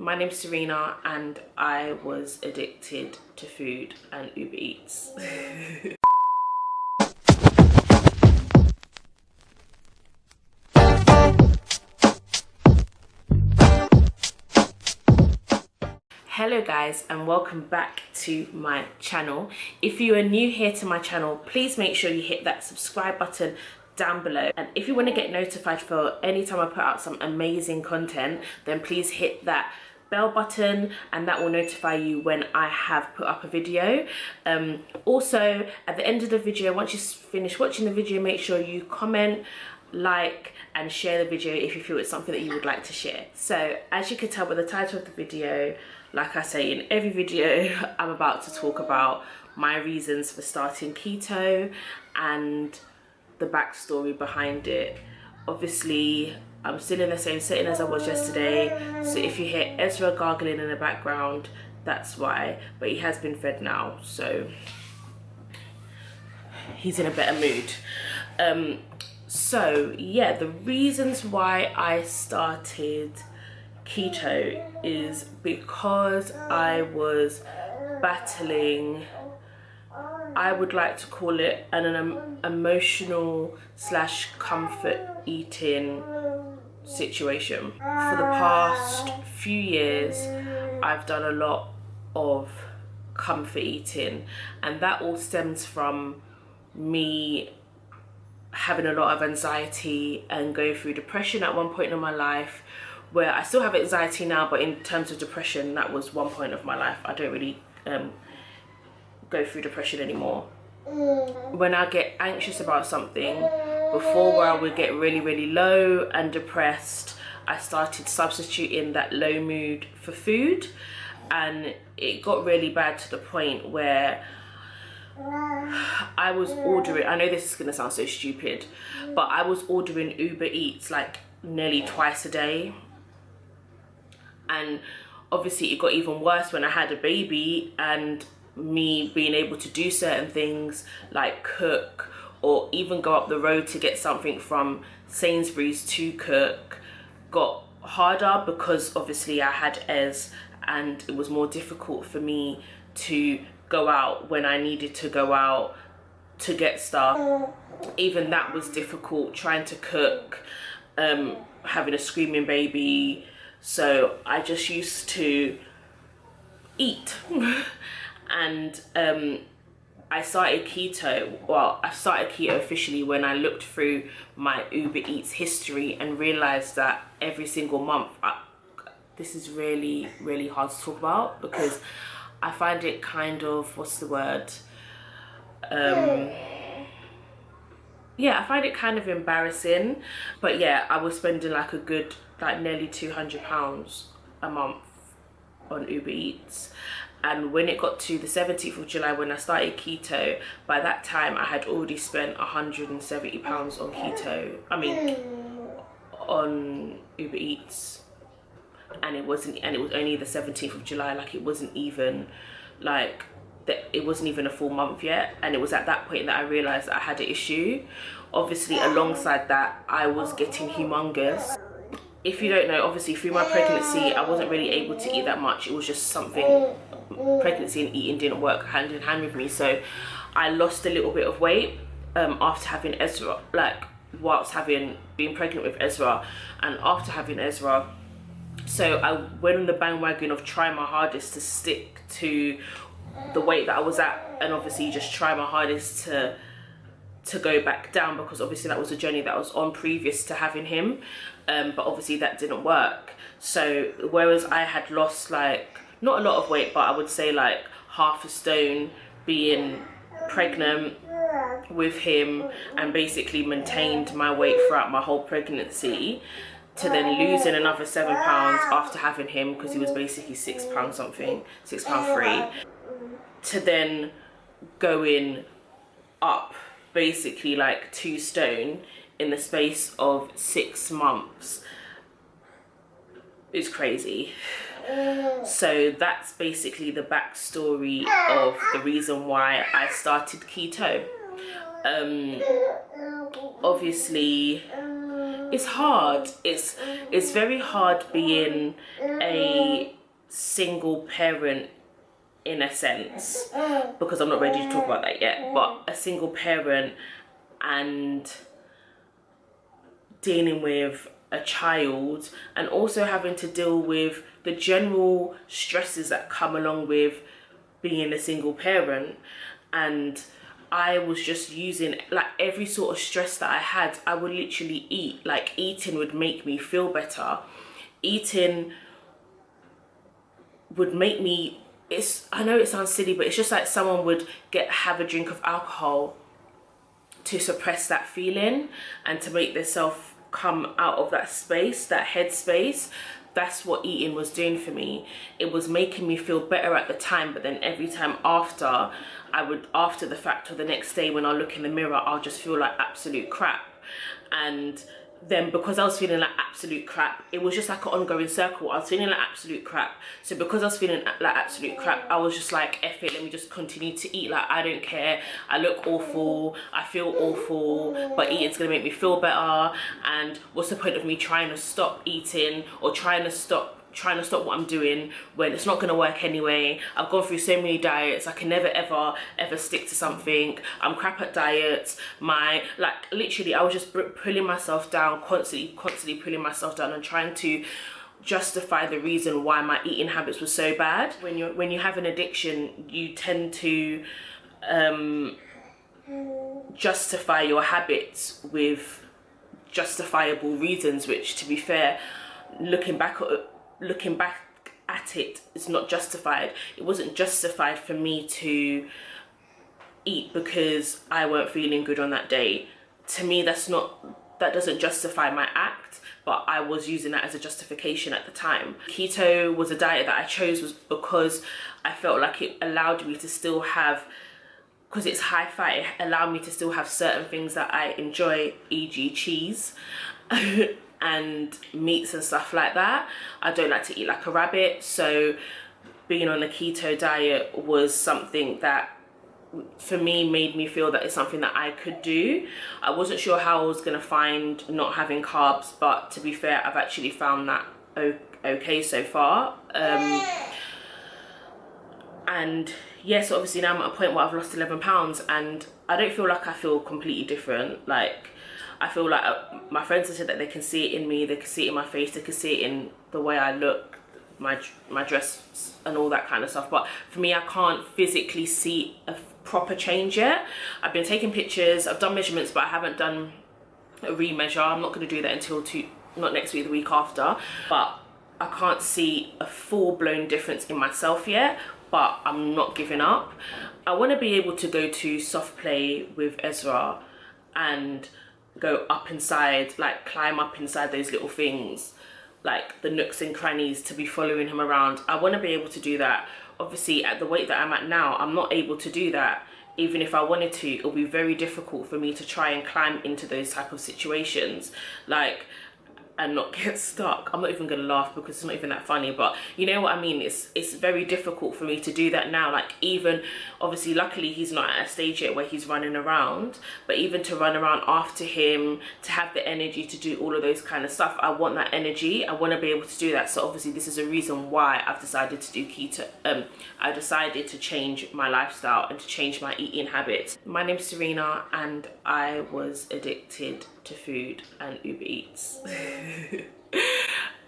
My name's Serena and I was addicted to food and Uber Eats. Hello guys, and welcome back to my channel. If you are new here to my channel, please make sure you hit that subscribe button down below, and if you want to get notified for any time I put out some amazing content, then please hit that bell button and that will notify you when I have put up a video. Also at the end of the video, once you finish watching the video, make sure you comment, like and share the video if you feel it's something that you would like to share. So as you can tell by the title of the video, like I say in every video, I'm about to talk about my reasons for starting keto and the backstory behind it. Obviously, I'm still in the same setting as I was yesterday, so if you hear Ezra gargling in the background, that's why. But he has been fed now, so he's in a better mood. So yeah, the reasons why I started keto is because I was battling, I would like to call it an emotional / comfort eating situation. For the past few years, I've done a lot of comfort eating, and that all stems from me having a lot of anxiety and going through depression at one point in my life, where I still have anxiety now, but in terms of depression, that was one point of my life. I don't really go through depression anymore. When I get anxious about something, before where I would get really low and depressed, I started substituting that low mood for food, and it got really bad to the point where I was ordering, I know this is gonna sound so stupid, but I was ordering Uber Eats like nearly twice a day. And obviously it got even worse when I had a baby, and me being able to do certain things like cook or even go up the road to get something from Sainsbury's to cook got harder, because obviously I had Ez, and it was more difficult for me to go out when I needed to go out to get stuff. Even that was difficult, trying to cook, having a screaming baby. So I just used to eat. And I started keto. Well, I started keto officially when I looked through my Uber Eats history and realized that every single month, this is really hard to talk about, because I find it kind of, what's the word? Yeah, I find it kind of embarrassing. But yeah, I was spending like a good, like nearly £200 a month on Uber Eats. And when it got to the 17th of July, when I started keto, by that time I had already spent £170 on keto. I mean, on Uber Eats. And it was only the 17th of July. Like, it wasn't even like that, it wasn't even a full month yet. And it was at that point that I realized that I had an issue. Obviously, alongside that, I was getting humongous. If you don't know, obviously through my pregnancy, I wasn't really able to eat that much. It was just something, pregnancy and eating didn't work hand in hand with me. So I lost a little bit of weight after having Ezra, like whilst being pregnant with Ezra and after having Ezra. So I went on the bandwagon of trying my hardest to stick to the weight that I was at, and obviously just try my hardest to go back down, because obviously that was a journey that I was on previous to having him. But obviously that didn't work. So whereas I had lost like, not a lot of weight, but I would say like half a stone being pregnant with him, and basically maintained my weight throughout my whole pregnancy, to then losing another £7 after having him, because he was basically £6 something, £6.3, to then going up basically like 2 stone in the space of 6 months is crazy. So that's basically the backstory of the reason why I started keto. Obviously it's hard. It's very hard being a single parent in a sense, because I'm not ready to talk about that yet, but a single parent and dealing with a child, and also having to deal with the general stresses that come along with being a single parent. And I was just using, like, every sort of stress that I had, I would literally eat. Like, eating would make me feel better. Eating would make me, I know it sounds silly, but it's just like someone would have a drink of alcohol to suppress that feeling and to make themselves come out of that space, that head space. That's what eating was doing for me. It was making me feel better at the time, but then every time after, after the fact or the next day when I look in the mirror, I'll just feel like absolute crap. And then because I was feeling like absolute crap, it was just like an ongoing circle. I was feeling like absolute crap. So because I was feeling like absolute crap, I was just like, F it, let me just continue to eat. Like, I don't care. I look awful. I feel awful. But eating's going to make me feel better. And what's the point of me trying to stop eating or trying to stop what I'm doing when it's not going to work anyway? I've gone through so many diets. I can never ever stick to something. I'm crap at diets. Literally I was just pulling myself down, constantly pulling myself down and trying to justify the reason why my eating habits were so bad. When you have an addiction, you tend to justify your habits with justifiable reasons, which, to be fair, looking back at it, it's not justified. It wasn't justified for me to eat because I weren't feeling good on that day. To me, that doesn't justify my act, but I was using that as a justification at the time. Keto was a diet that I chose was because I felt like it allowed me to still have, because it's high fat, it allowed me to still have certain things that I enjoy, e.g. cheese and meats and stuff like that. I don't like to eat like a rabbit, so being on a keto diet was something that for me made me feel that it's something that I could do. I wasn't sure how I was going to find not having carbs, but to be fair, I've actually found that okay so far. And yes, obviously now I'm at a point where I've lost 11 pounds and I don't feel like I feel completely different. Like, I feel like my friends have said that they can see it in me, they can see it in my face, they can see it in the way I look, my dress and all that kind of stuff. But for me, I can't physically see a proper change yet. I've been taking pictures, I've done measurements, but I haven't done a remeasure. I'm not going to do that until not next week, the week after. But I can't see a full-blown difference in myself yet, but I'm not giving up. I want to be able to go to soft play with Ezra and go up inside, like climb up inside those little things, like the nooks and crannies, to be following him around. I want to be able to do that. Obviously, at the weight that I'm at now, I'm not able to do that. Even if I wanted to, it'll be very difficult for me to try and climb into those type of situations, like, and not get stuck. I'm not even gonna laugh because it's not even that funny, but you know what I mean. It's very difficult for me to do that now. Like, even obviously, luckily he's not at a stage yet where he's running around, but even to run around after him, to have the energy to do all of those kind of stuff, I want that energy. I want to be able to do that. So obviously this is a reason why I've decided to do keto. I decided to change my lifestyle and to change my eating habits. My name's Serena and I was addicted to food and Uber Eats.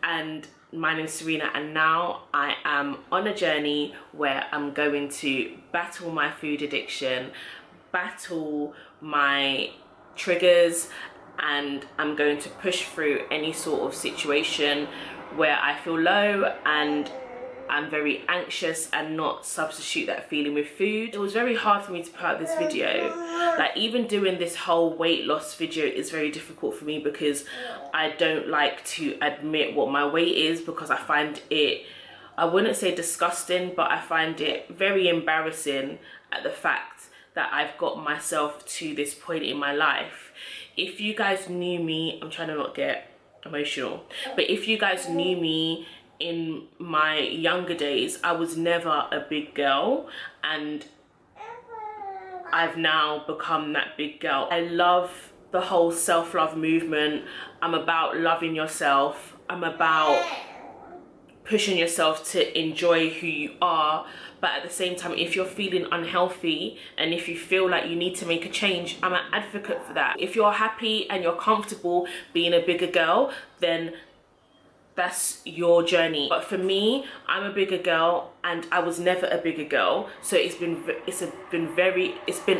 And my name's Serena, and now I am on a journey where I'm going to battle my food addiction, battle my triggers, and I'm going to push through any sort of situation where I feel low and I'm very anxious and not substitute that feeling with food. It was very hard for me to put out this video. Like, even doing this whole weight loss video is very difficult for me because I don't like to admit what my weight is, because I find it, I wouldn't say disgusting, but I find it very embarrassing at the fact that I've got myself to this point in my life. If you guys knew me, I'm trying to not get emotional, but if you guys knew me in my younger days, I was never a big girl, and I've now become that big girl. I love the whole self-love movement. I'm about loving yourself. I'm about pushing yourself to enjoy who you are. But at the same time, if you're feeling unhealthy and if you feel like you need to make a change, I'm an advocate for that. If you're happy and you're comfortable being a bigger girl, then that's your journey. But for me, I'm a bigger girl and I was never a bigger girl, so it's been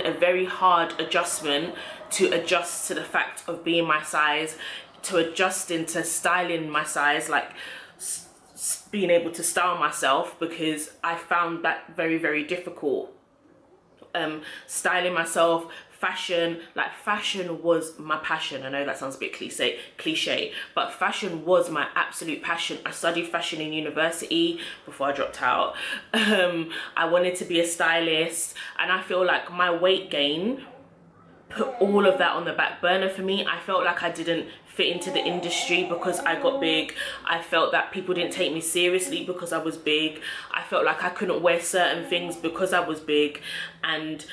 a very hard adjustment to adjust to the fact of being my size, to adjusting to styling my size, like being able to style myself, because I found that very, very difficult. Styling myself, fashion was my passion. I know that sounds a bit cliche, but fashion was my absolute passion. I studied fashion in university before I dropped out. I wanted to be a stylist, and I feel like my weight gain put all of that on the back burner for me. I felt like I didn't fit into the industry because I got big. I felt that people didn't take me seriously because I was big. I felt like I couldn't wear certain things because I was big. And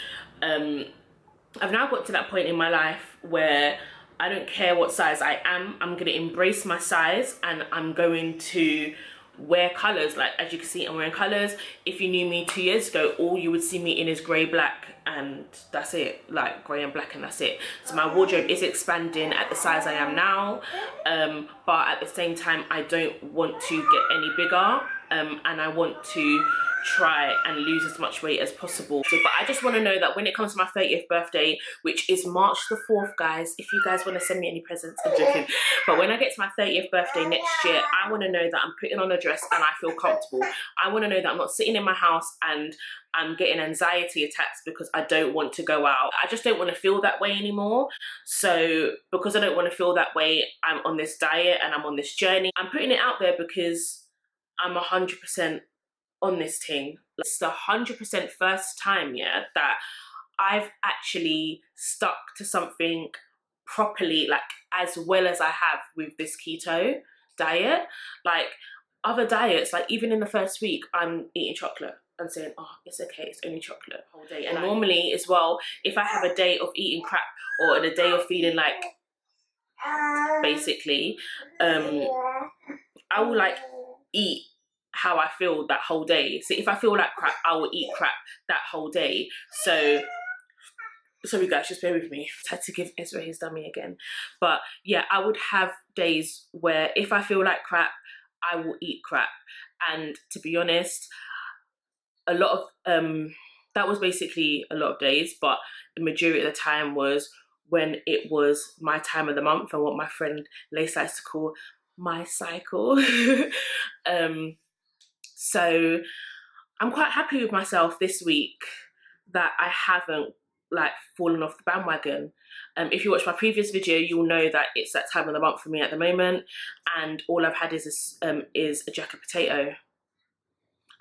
I've now got to that point in my life where I don't care what size I am. I'm going to embrace my size and I'm going to wear colors. Like, as you can see, I'm wearing colors. If you knew me 2 years ago, all you would see me in is grey, black, and that's it. Like grey and black, and that's it. So my wardrobe is expanding at the size I am now, but at the same time I don't want to get any bigger, and I want to try and lose as much weight as possible. So, but I just want to know that when it comes to my 30th birthday, which is March the 4th, guys, if you guys want to send me any presents, I'm joking, but when I get to my 30th birthday next year, I want to know that I'm putting on a dress and I feel comfortable. I want to know that I'm not sitting in my house and I'm getting anxiety attacks because I don't want to go out. I just don't want to feel that way anymore. So because I don't want to feel that way, I'm on this diet and I'm on this journey. I'm putting it out there because I'm 100% on this thing. It's the 100% first time, yeah, that I've actually stuck to something properly, like as well as I have with this keto diet. Like other diets, like even in the first week, I'm eating chocolate and saying, oh, it's okay, it's only chocolate whole day. And normally as well, if I have a day of eating crap or a day of feeling like, basically, I will like eat how I feel that whole day. So if I feel like crap, I will eat crap that whole day. So sorry guys, just bear with me. I had to give Ezra his dummy again. But yeah, I would have days where if I feel like crap, I will eat crap. And to be honest, a lot of that was basically a lot of days, but the majority of the time was when it was my time of the month and what my friend Lace likes to call my cycle. So I'm quite happy with myself this week that I haven't like fallen off the bandwagon. If you watch my previous video, you'll know that it's that time of the month for me at the moment, and all I've had is a jacket potato.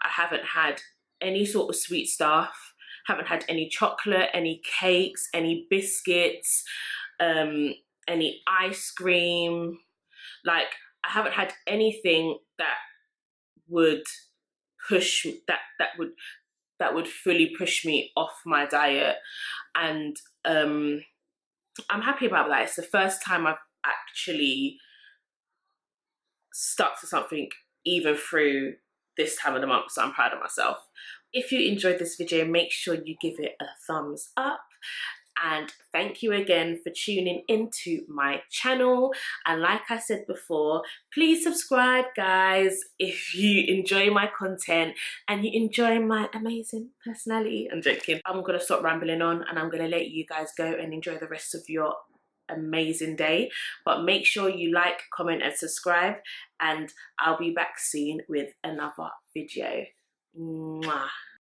I haven't had any sort of sweet stuff, haven't had any chocolate, any cakes, any biscuits, any ice cream. Like, I haven't had anything that would push that would fully push me off my diet. And I'm happy about that. It's the first time I've actually stuck to something even through this time of the month, so I'm proud of myself. If you enjoyed this video, make sure you give it a thumbs up, and thank you again for tuning into my channel. And like I said before, please subscribe, guys, if you enjoy my content and you enjoy my amazing personality. I'm joking. I'm gonna stop rambling on and I'm gonna let you guys go and enjoy the rest of your amazing day. But make sure you like, comment and subscribe, and I'll be back soon with another video. Mwah.